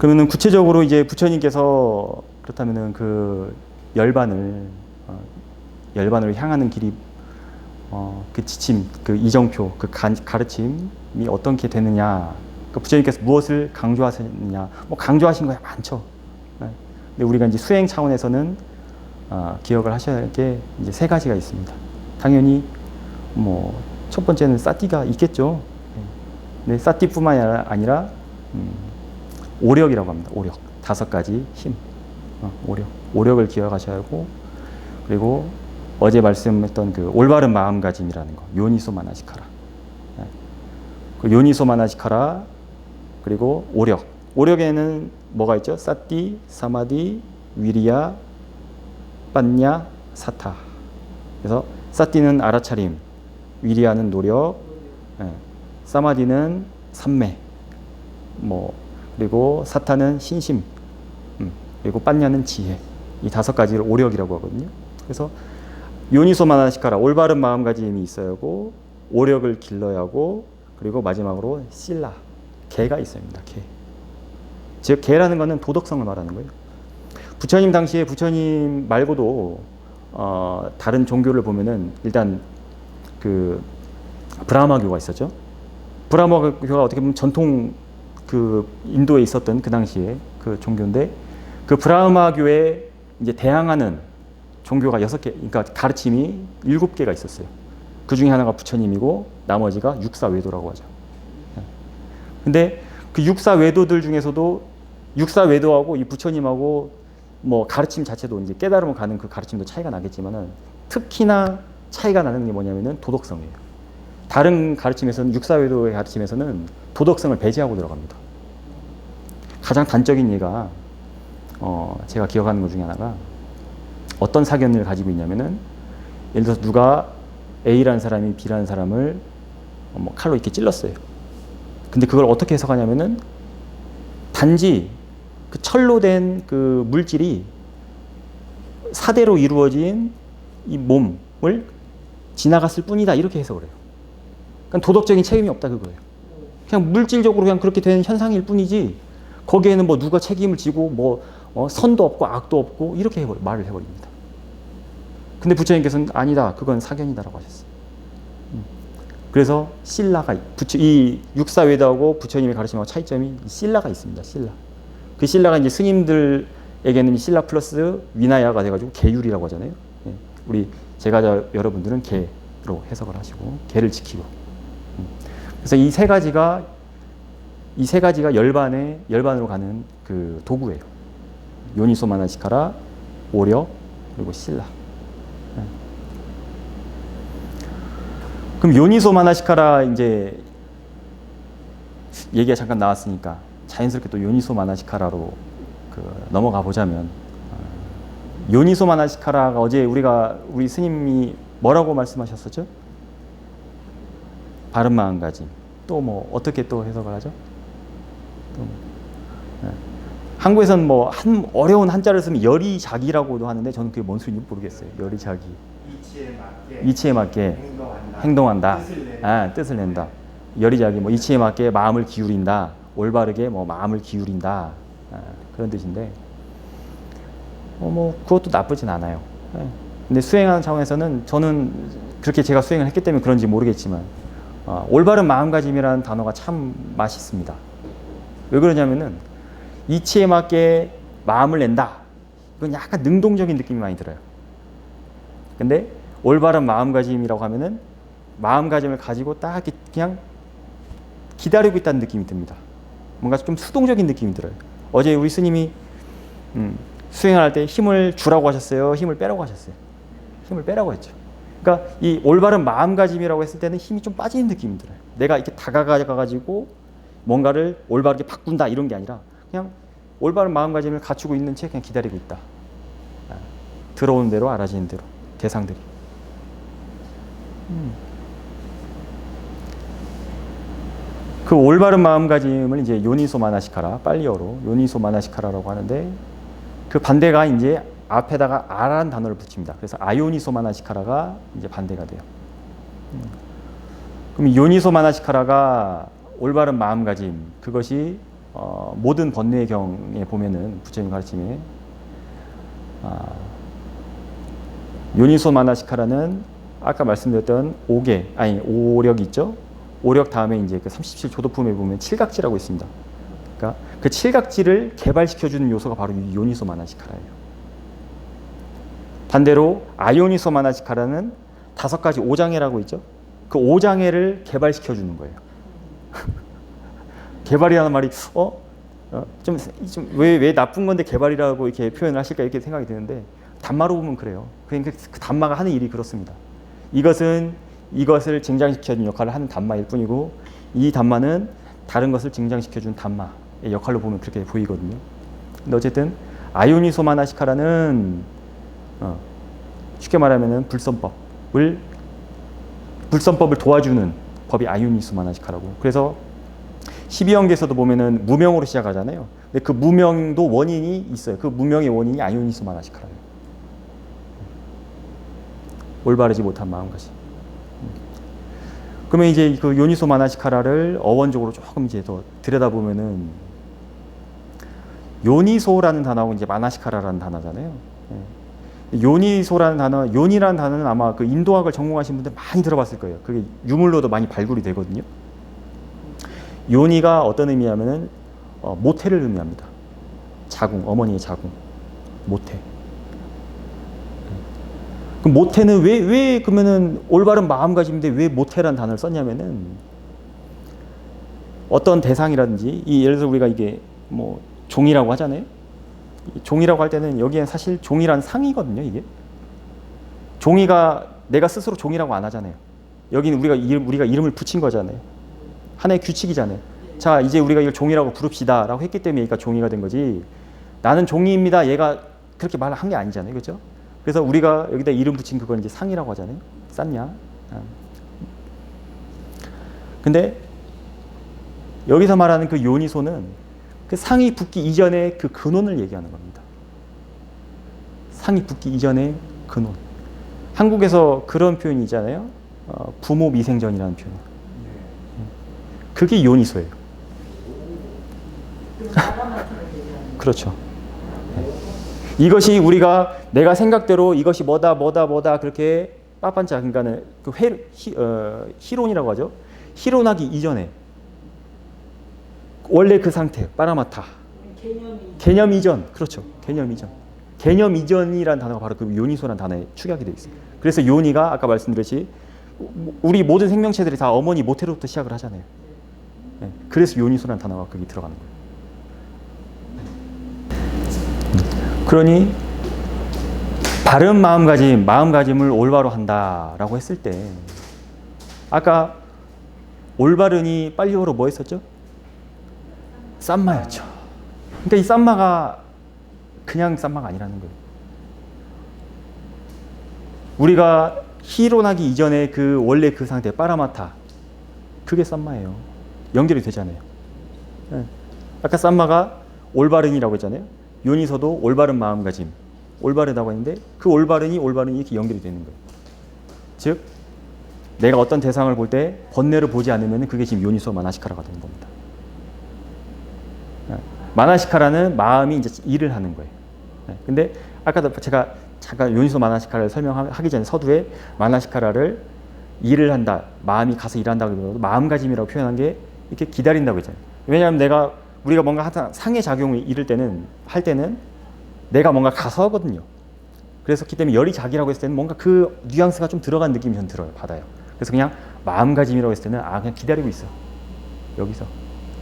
그러면은 구체적으로 이제 부처님께서 그렇다면은 그 열반을 열반으로 향하는 길이 그 지침, 그 이정표, 그 가르침이 어떤 게 되느냐, 그 부처님께서 무엇을 강조하셨느냐, 뭐 강조하신 거야 많죠. 네. 근데 우리가 이제 수행 차원에서는 기억을 하셔야 할 게 이제 세 가지가 있습니다. 당연히 뭐 첫 번째는 사티가 있겠죠. 네. 사티뿐만 아니라 오력이라고 합니다. 오력. 5가지 힘. 오력을 기억하셔야 하고, 그리고 어제 말씀했던 그 올바른 마음가짐이라는 거, 요니소 마나시카라. 네. 그 요니소 마나시카라, 그리고 오력. 오력에는 뭐가 있죠? 사티, 사마디, 위리야, 빠냐, 사타. 그래서 사티는 알아차림, 위리야는 노력, 사마디는 삼매, 뭐 그리고 사타는 신심, 그리고 빠냐는 지혜. 이 5가지를 오력이라고 하거든요. 그래서 요니소 마나시카라, 올바른 마음가짐이 있어야 하고, 오력을 길러야 하고, 그리고 마지막으로 실라, 개가 있어야 합니다. 개. 즉 개라는 것은 도덕성을 말하는 거예요. 부처님 당시에 부처님 말고도 다른 종교를 보면은 일단 그 브라마교가 있었죠. 브라마교가 어떻게 보면 전통 그 인도에 있었던 그 당시에 그 종교인데, 그 브라마교에 이제 대항하는 종교가 6개, 그러니까 가르침이 7개가 있었어요. 그 중에 하나가 부처님이고 나머지가 육사외도라고 하죠. 근데 그 육사외도들 중에서도 육사외도하고 이 부처님하고 뭐 가르침 자체도 이제 깨달음을 가는 그 가르침도 차이가 나겠지만은, 특히나 차이가 나는 게 뭐냐면은 도덕성이에요. 다른 가르침에서는, 육사외도의 가르침에서는 도덕성을 배제하고 들어갑니다. 가장 단적인 예가 제가 기억하는 것 중에 하나가, 어떤 사견을 가지고 있냐면은, 예를 들어서 누가 A라는 사람이 B라는 사람을 뭐 칼로 이렇게 찔렀어요. 근데 그걸 어떻게 해석하냐면은, 단지 그 철로 된 그 물질이 사대로 이루어진 이 몸을 지나갔을 뿐이다, 이렇게 해석을 해요. 그러니까 도덕적인 책임이 없다, 그거예요. 그냥 물질적으로 그냥 그렇게 된 현상일 뿐이지, 거기에는 뭐 누가 책임을 지고 뭐 선도 없고 악도 없고 이렇게 말을 해버립니다. 근데 부처님께서는 아니다, 그건 사견이다라고 하셨어요. 그래서 신라가, 이 육사외도하고 부처님의 가르침하고 차이점이 실라가 있습니다. 실라. 그 신라가 이제 스님들에게는 신라 플러스 위나야가 돼가지고 계율이라고 하잖아요. 우리 제가자 여러분들은 계로 해석을 하시고, 계를 지키고. 그래서 이 세 가지가 열반으로 가는 그 도구예요. 요니소 마나시카라, 오력, 그리고 신라. 그럼 요니소 마나시카라 이제 얘기가 잠깐 나왔으니까 자연스럽게 또 요니소 마나시카라로 넘어가 보자면, 요니소 마나시카라가 어제 우리 스님이 뭐라고 말씀하셨었죠? 바른 마음가짐. 또 뭐 어떻게 또 해석을 하죠? 한국에서는 뭐 어려운 한자를 쓰면 열이작이라고도 하는데, 저는 그게 뭔 소리인지 모르겠어요. 열이작이. 이치에 맞게 행동한다. 뜻을 낸다. 열이작이 뭐 이치에 맞게 마음을 기울인다. 올바르게 뭐 마음을 기울인다. 그런 뜻인데, 뭐 그것도 나쁘진 않아요. 근데 수행하는 차원에서는, 저는 그렇게 제가 수행을 했기 때문에 그런지 모르겠지만, 올바른 마음가짐이라는 단어가 참 맛있습니다. 왜 그러냐면은, 이치에 맞게 마음을 낸다. 이건 약간 능동적인 느낌이 많이 들어요. 근데 올바른 마음가짐이라고 하면은, 마음가짐을 가지고 딱 그냥 기다리고 있다는 느낌이 듭니다. 뭔가 좀 수동적인 느낌이 들어요. 어제 우리 스님이 수행할 때 힘을 주라고 하셨어요? 힘을 빼라고 하셨어요? 힘을 빼라고 했죠. 그러니까 이 올바른 마음가짐이라고 했을 때는 힘이 좀 빠지는 느낌이 들어요. 내가 이렇게 다가가가지고 뭔가를 올바르게 바꾼다, 이런 게 아니라 그냥 올바른 마음가짐을 갖추고 있는 채 그냥 기다리고 있다. 들어오는 대로 알아지는 대로 대상들이. 그 올바른 마음가짐을 이제 요니소 마나시카라, 빨리어로 요니소 마나시카라라고 하는데, 그 반대가 이제 앞에다가 아라는 단어를 붙입니다. 그래서 아요니소 마나시카라가 이제 반대가 돼요. 그럼 요니소 마나시카라가 올바른 마음가짐, 그것이 모든 번뇌경에 보면은 부처님 가르침에 요니소 마나시카라는 아까 말씀드렸던 오력이 있죠. 오력 다음에 이제 그 37조도품에 보면 칠각지라고 있습니다. 그러니까 그 칠각지를 개발시켜주는 요소가 바로 이 요니소 마나시카라예요. 반대로 아요니소 마나시카라는 5가지 오장애라고 있죠. 그 오장애를 개발시켜주는 거예요. 개발이라는 말이 왜 나쁜 건데 개발이라고 이렇게 표현을 하실까 이렇게 생각이 드는데 담마로 보면 그래요. 그러니까 그 담마가 하는 일이 그렇습니다. 이것을 증장시켜주는 역할을 하는 담마일 뿐이고 이 담마는 다른 것을 증장시켜주는 담마의 역할로 보면 그렇게 보이거든요. 근데 어쨌든 아요니소 마나시카라는 쉽게 말하면은 불선법을 도와주는 법이 아요니소 마나시카라고. 그래서 12연계에서도 보면은 무명으로 시작하잖아요. 근데 그 무명도 원인이 있어요. 그 무명의 원인이 아요니소 마나시카라예요. 올바르지 못한 마음가짐. 그러면 이제 그 요니소 마나시카라를 어원적으로 조금 이제 더 들여다보면은 요니소라는 단어하고 이제 마나시카라라는 단어잖아요. 요니소라는 단어, 요니라는 단어는 아마 그 인도학을 전공하신 분들 많이 들어봤을 거예요. 그게 유물로도 많이 발굴이 되거든요. 요니가 어떤 의미냐면은 모태를 의미합니다. 자궁, 어머니의 자궁, 모태. 그 모태는 왜 그러면은 올바른 마음가짐인데 왜 모태라는 단어를 썼냐면은 어떤 대상이라든지 예를 들어 우리가 이게 뭐 종이라고 하잖아요. 종이라고 할 때는 여기엔 사실 종이란 상이거든요. 이게 종이가 내가 스스로 종이라고 안 하잖아요. 여기는 우리가 이름을 붙인 거잖아요. 하나의 규칙이잖아요. 자, 이제 우리가 이걸 종이라고 부릅시다라고 했기 때문에 얘가 종이가 된 거지. 나는 종이입니다. 얘가 그렇게 말을 한 게 아니잖아요, 그렇죠? 그래서 우리가 여기다 이름 붙인 그건 이제 상이라고 하잖아요. 쌌냐? 근데 여기서 말하는 그 요니소는 그 상이 붙기 이전의 그 근원을 얘기하는 겁니다. 상이 붙기 이전의 근원. 한국에서 그런 표현이 있잖아요. 부모 미생전이라는 표현. 그게 요니소예요. 그렇죠. 이것이 우리가 내가 생각대로 이것이 뭐다 그렇게 빠빤짜 그러니까는 그 희론이라고 하죠. 희론하기 이전에 원래 그 상태 빠라마타 개념 이전. 그렇죠. 개념 이전. 개념 이전이라는 단어가 바로 그 요니소라는 단어에 축약이 되어 있어요. 그래서 요니가 아까 말씀드렸지 우리 모든 생명체들이 다 어머니 모태로부터 시작을 하잖아요. 그래서 요니소라는 단어가 거기 들어가는 거예요. 그러니 바른 마음가짐을 올바로 한다라고 했을 때 아까 올바른이 빨리어로 뭐 했었죠? 쌈마였죠. 그러니까 이 쌈마가 그냥 쌈마가 아니라는 거예요. 우리가 희론하기 이전에 그 원래 그 상태 빠라마타 그게 쌈마예요. 연결이 되잖아요. 아까 쌈마가 올바른이라고 했잖아요. 요니서도 올바른 마음가짐, 올바르다고 했는데 그 올바른이 이렇게 연결이 되는 거예요. 즉 내가 어떤 대상을 볼 때 번뇌를 보지 않으면 그게 지금 요니소 마나시카라가 되는 겁니다. 마나시카라는 마음이 이제 일을 하는 거예요. 근데 아까도 제가 잠깐 요니소 마나시카라를 설명하기 전에 서두에 마나시카라를 일을 한다, 마음이 가서 일한다고 해도 마음가짐이라고 표현한 게 이렇게 기다린다고 했잖아요. 왜냐하면 우리가 뭔가 항상 상해 작용을 할 때는 내가 뭔가 가서 하거든요. 그래서 그렇기 때문에 열이 자기라고 했을 때는 뭔가 그 뉘앙스가 좀 들어간 느낌이 전 받아요. 그래서 그냥 마음가짐이라고 했을 때는 그냥 기다리고 있어. 여기서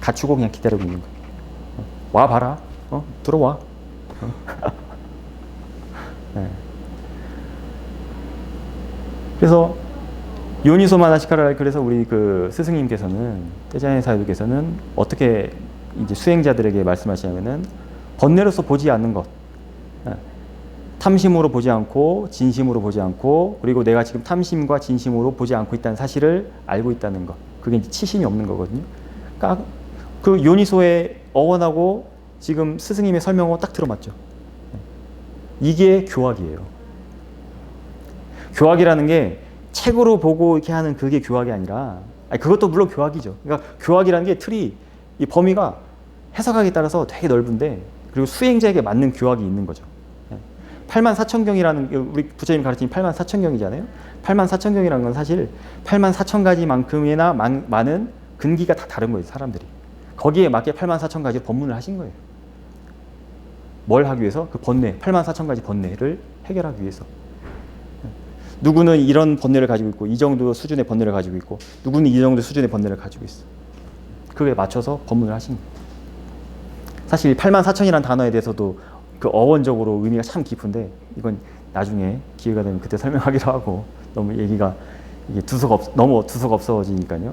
갖추고 그냥 기다리고 있는 거예요. 와 봐라. 들어와. 네. 그래서 요니소 마나시카라를 그래서 우리 그 스승님께서는 떼자네 사유께서는 어떻게 이제 수행자들에게 말씀하시냐면은 번뇌로서 보지 않는 것, 탐심으로 보지 않고 진심으로 보지 않고 그리고 내가 지금 탐심과 진심으로 보지 않고 있다는 사실을 알고 있다는 것, 그게 이제 치심이 없는 거거든요. 그러니까 그 요니소의 어원하고 지금 스승님의 설명하고 딱 들어맞죠. 이게 교학이에요. 교학이라는 게 책으로 보고 이렇게 하는 그게 교학이 아니라, 그것도 물론 교학이죠. 그러니까 교학이라는 게 틀이, 이 범위가 해석하기에 따라서 되게 넓은데 그리고 수행자에게 맞는 교학이 있는 거죠. 84,000경이라는 우리 부처님 가르친 84,000경이잖아요. 84,000경이라는 건 사실 84,000가지만큼이나 많은 근기가 다 다른 거예요. 사람들이. 거기에 맞게 84,000가지 법문을 하신 거예요. 뭘 하기 위해서? 그 번뇌, 84,000가지 번뇌를 해결하기 위해서. 누구는 이런 번뇌를 가지고 있고 이 정도 수준의 번뇌를 가지고 있고 누구는 이 정도 수준의 번뇌를 가지고 있어. 그거에 맞춰서 법문을 하신 거예요. 사실 84,000이라는 단어에 대해서도 그 어원적으로 의미가 참 깊은데 이건 나중에 기회가 되면 그때 설명하기로 하고 너무 얘기가 이게 너무 두서가 없어지니까요.